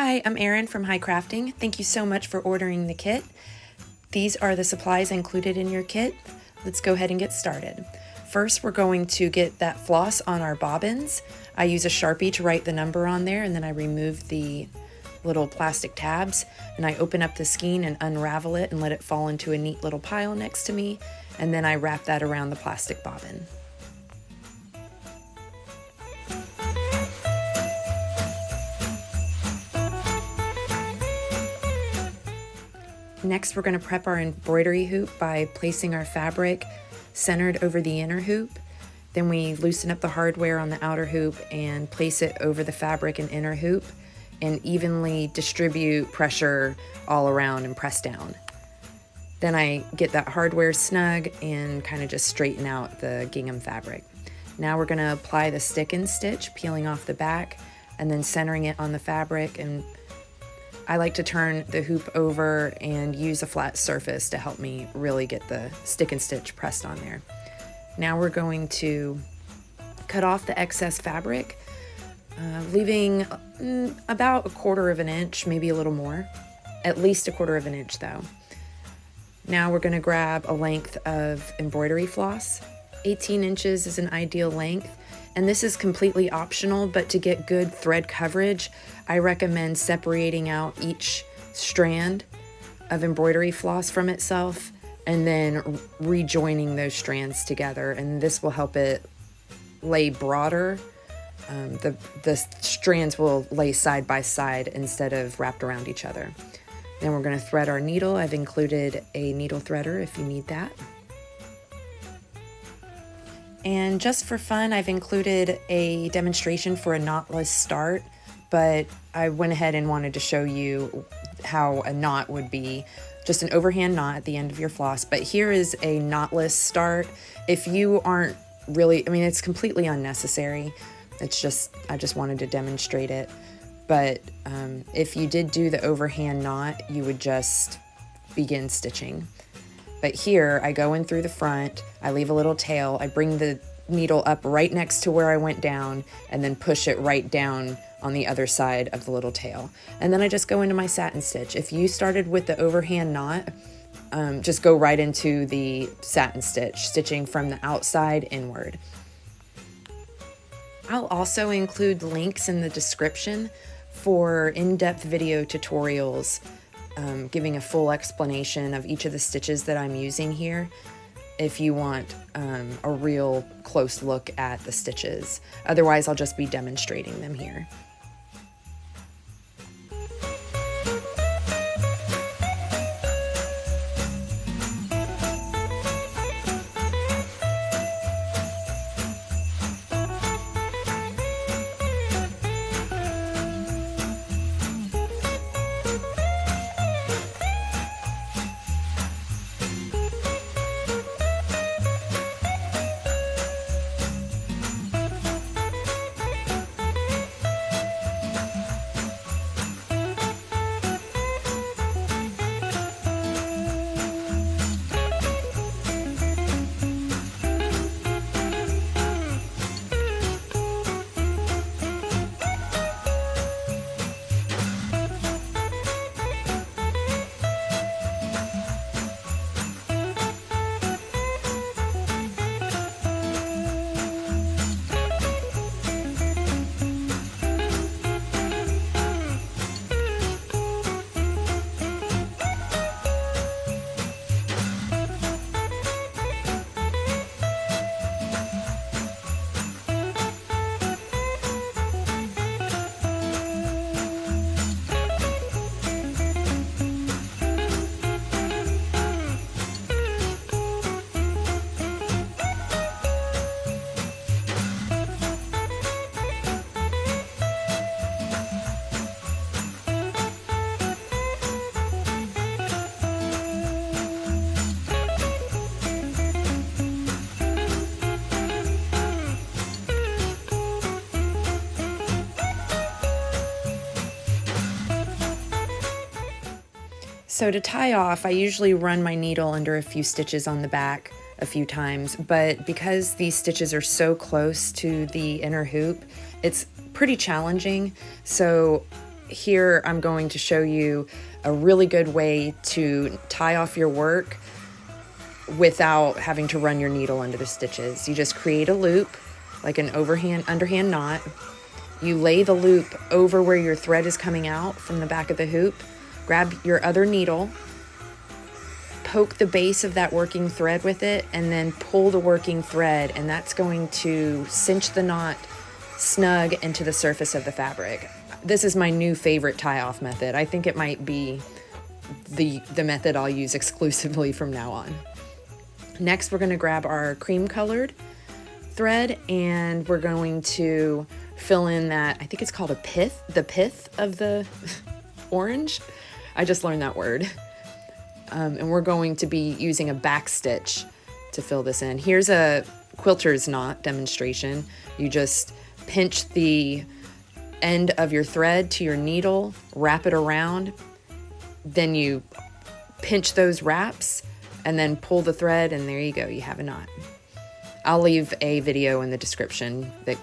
Hi, I'm Erin from High Crafting. Thank you so much for ordering the kit. These are the supplies included in your kit. Let's go ahead and get started. First, we're going to get that floss on our bobbins. I use a Sharpie to write the number on there, and then I remove the little plastic tabs, and I open up the skein and unravel it and let it fall into a neat little pile next to me, and then I wrap that around the plastic bobbin. Next, we're going to prep our embroidery hoop by placing our fabric centered over the inner hoop. Then we loosen up the hardware on the outer hoop and place it over the fabric and inner hoop and evenly distribute pressure all around and press down. Then I get that hardware snug and kind of just straighten out the gingham fabric. Now we're going to apply the stick and stitch, peeling off the back and then centering it on the fabric, and I like to turn the hoop over and use a flat surface to help me really get the stick and stitch pressed on there. Now we're going to cut off the excess fabric, leaving about 1/4 of an inch, maybe a little more, at least 1/4 of an inch though. Now we're going to grab a length of embroidery floss. 18 inches is an ideal length. And this is completely optional, but to get good thread coverage, I recommend separating out each strand of embroidery floss from itself and then rejoining those strands together. And this will help it lay broader. The strands will lay side by side instead of wrapped around each other. Then we're going to thread our needle. I've included a needle threader if you need that. And just for fun, I've included a demonstration for a knotless start, but I went ahead and wanted to show you how a knot would be just an overhand knot at the end of your floss. But here is a knotless start. If you aren't really, it's completely unnecessary. It's just, I just wanted to demonstrate it. But if you did do the overhand knot, you would just begin stitching. But here, I go in through the front, I leave a little tail, I bring the needle up right next to where I went down, and then push it right down on the other side of the little tail. And then I just go into my satin stitch. If you started with the overhand knot, just go right into the satin stitch, stitching from the outside inward. I'll also include links in the description for in-depth video tutorials giving a full explanation of each of the stitches that I'm using here if you want a real close look at the stitches. Otherwise, I'll just be demonstrating them here. So to tie off, I usually run my needle under a few stitches on the back a few times, but because these stitches are so close to the inner hoop, it's pretty challenging. So here I'm going to show you a really good way to tie off your work without having to run your needle under the stitches. You just create a loop, like an underhand knot. You lay the loop over where your thread is coming out from the back of the hoop. Grab your other needle, poke the base of that working thread with it, and then pull the working thread, and that's going to cinch the knot snug into the surface of the fabric. This is my new favorite tie-off method. I think it might be the method I'll use exclusively from now on. Next, we're going to grab our cream colored thread, and we're going to fill in that, I think it's called a pith, the pith of the orange. I just learned that word. And we're going to be using a back stitch to fill this in. Here's a quilter's knot demonstration. You just pinch the end of your thread to your needle, wrap it around, then you pinch those wraps and then pull the thread, and there you go, you have a knot. I'll leave a video in the description that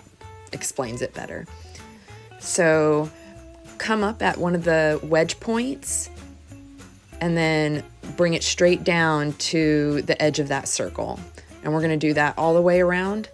explains it better. So come up at one of the wedge points and then bring it straight down to the edge of that circle. And we're going to do that all the way around.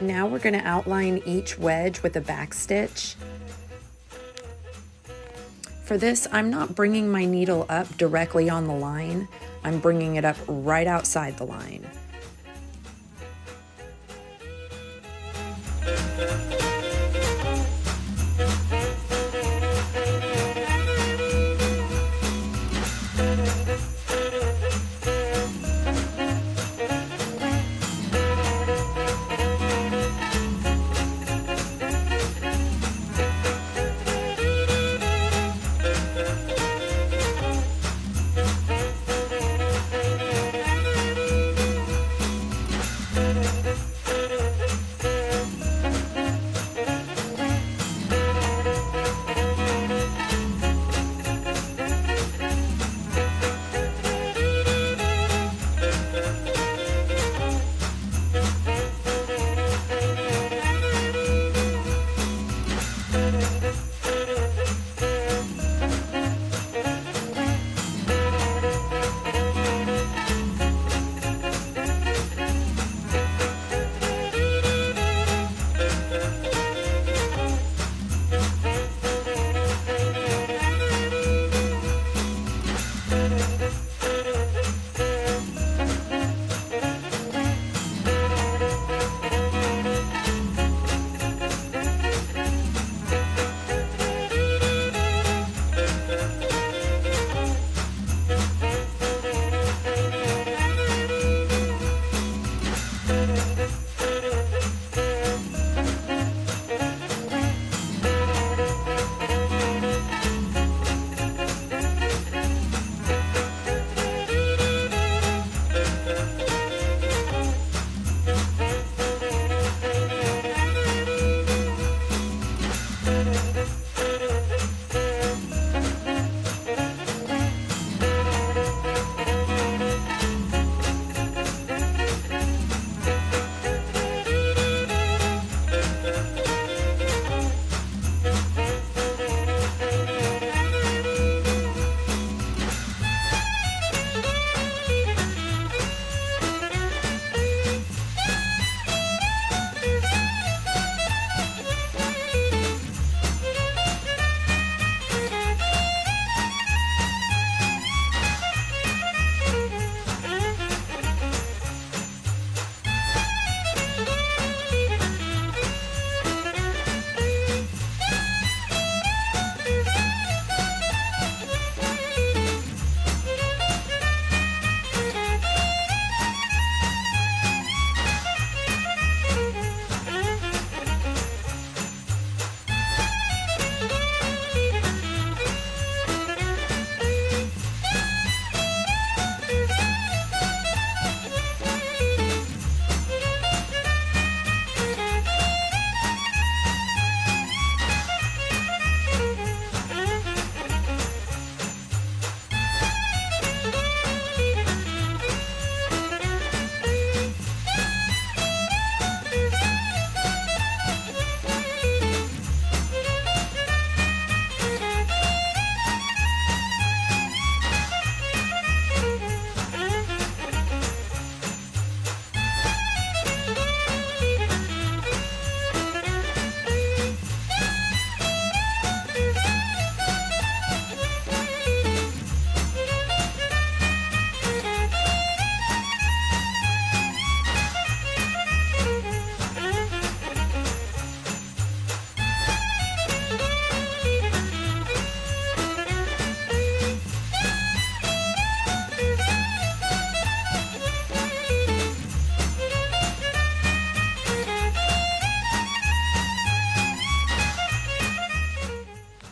Now we're going to outline each wedge with a back stitch. For this, I'm not bringing my needle up directly on the line. I'm bringing it up right outside the line.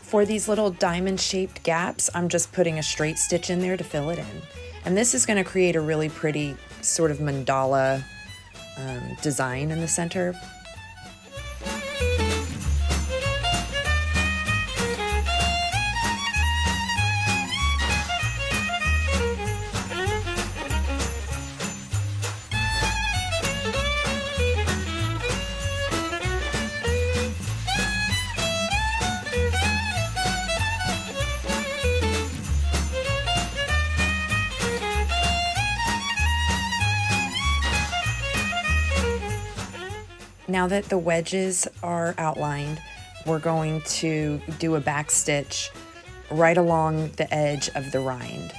For these little diamond-shaped gaps, I'm just putting a straight stitch in there to fill it in. And this is going to create a really pretty sort of mandala design in the center. Now that the wedges are outlined, we're going to do a back stitch right along the edge of the rind.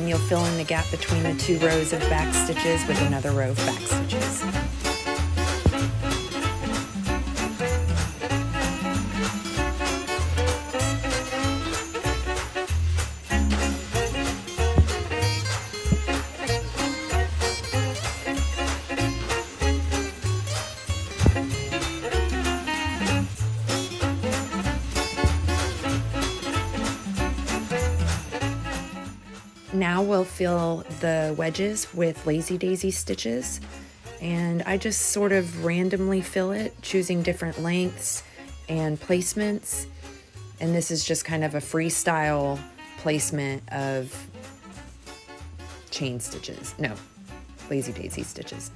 You'll fill in the gap between the 2 rows of back stitches with another row of back stitches. Now we'll fill the wedges with lazy daisy stitches, and I just sort of randomly fill it, choosing different lengths and placements, and this is just kind of a freestyle placement of chain stitches. No, lazy daisy stitches.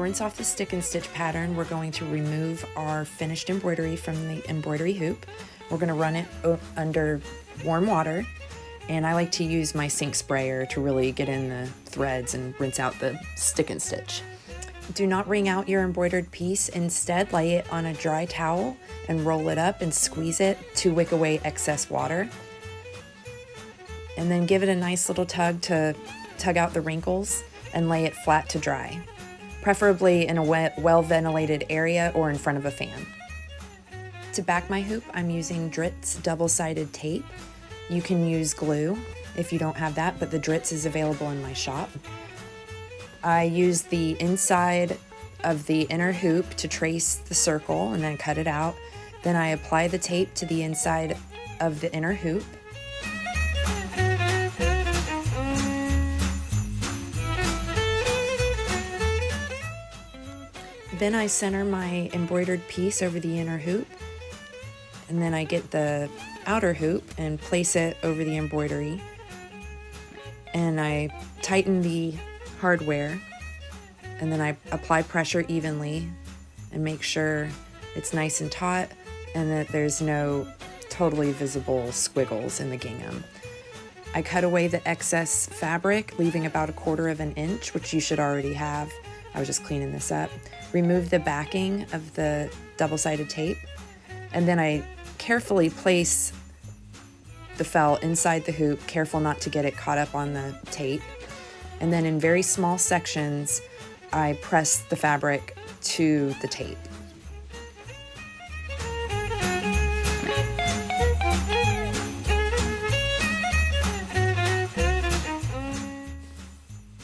rinse off the stick and stitch pattern, we're going to remove our finished embroidery from the embroidery hoop. We're going to run it under warm water, and I like to use my sink sprayer to really get in the threads and rinse out the stick and stitch. Do not wring out your embroidered piece. Instead, lay it on a dry towel and roll it up and squeeze it to wick away excess water. And then give it a nice little tug to tug out the wrinkles and lay it flat to dry, preferably in a well-ventilated area or in front of a fan. To back my hoop, I'm using Dritz double-sided tape. You can use glue if you don't have that, but the Dritz is available in my shop. I use the inside of the inner hoop to trace the circle and then cut it out. Then I apply the tape to the inside of the inner hoop. Then I center my embroidered piece over the inner hoop, and then I get the outer hoop and place it over the embroidery, and I tighten the hardware, and then I apply pressure evenly and make sure it's nice and taut and that there's no totally visible squiggles in the gingham. I cut away the excess fabric, leaving about 1/4 of an inch, which you should already have. I was just cleaning this up. Remove the backing of the double-sided tape, and then I carefully place the fell inside the hoop, careful not to get it caught up on the tape. And then in very small sections, I press the fabric to the tape.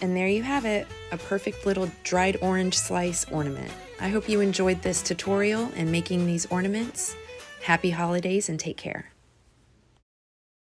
And there you have it, a perfect little dried orange slice ornament. I hope you enjoyed this tutorial and making these ornaments. Happy holidays and take care.